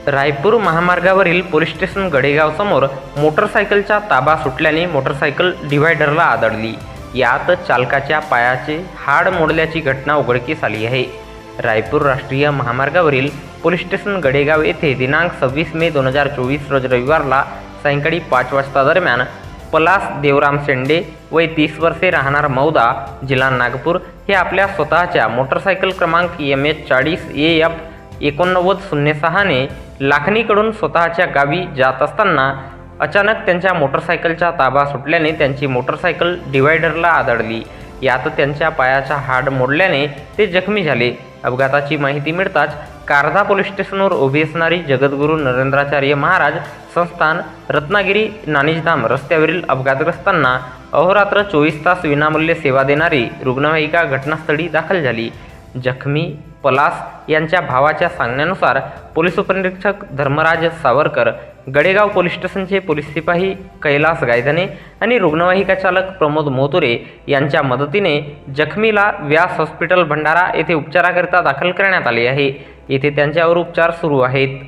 रायपूर महामार्गावरील police station Gadegaon समोर मोटरसायकलचा ताबा सुटल्याने मोटरसायकल डिव्हायडरला आदळली। यात चालकाच्या पायाचे हाड मोडल्याची घटना उघडकीस आली आहे। रायपूर राष्ट्रीय महामार्गावरील पोलीस स्टेशन गडेगाव येथे दिनांक 26 मे 2024 रोज रविवारला सायंकाळी 5 वाजता दरम्यान पलास देवराम शेंडे वय 30 वर्षे राहणार मौदा जिल्हा नागपूर हे आपल्या स्वतःच्या मोटरसायकल क्रमांक MS40 AF 8906 ने लाखनीकडून स्वतःच्या गावी जात असताना अचानक त्यांच्या मोटरसायकलचा ताबा सुटल्याने त्यांची मोटरसायकल डिव्हायडरला आदळली। यात त्यांच्या पायाचा हाड मोडल्याने ते जखमी झाले। अपघाताची माहिती मिळताच कारधा पोलीस स्टेशनवर उभी असणारी जगद्गुरू नरेंद्राचार्य महाराज संस्थान रत्नागिरी नानिजधाम रस्त्यावरील अपघातग्रस्तांना अहोरात्र 24 तास विनामूल्य सेवा देणारी रुग्णवाहिका घटनास्थळी दाखल झाली। जखमी पलास यांच्या भावाच्या सांगण्यानुसार पोलीस उपनिरीक्षक धर्मराज सावरकर, गडेगाव पोलीस स्टेशनचे पोलीस सिपाही कैलास गायधने आणि रुग्णवाहिका चालक प्रमोद मोतुरे यांच्या मदतीने जखमीला व्यास हॉस्पिटल भंडारा येथे उपचाराकरिता दाखल करण्यात आले आहे। येथे त्यांच्यावर उपचार सुरू आहेत।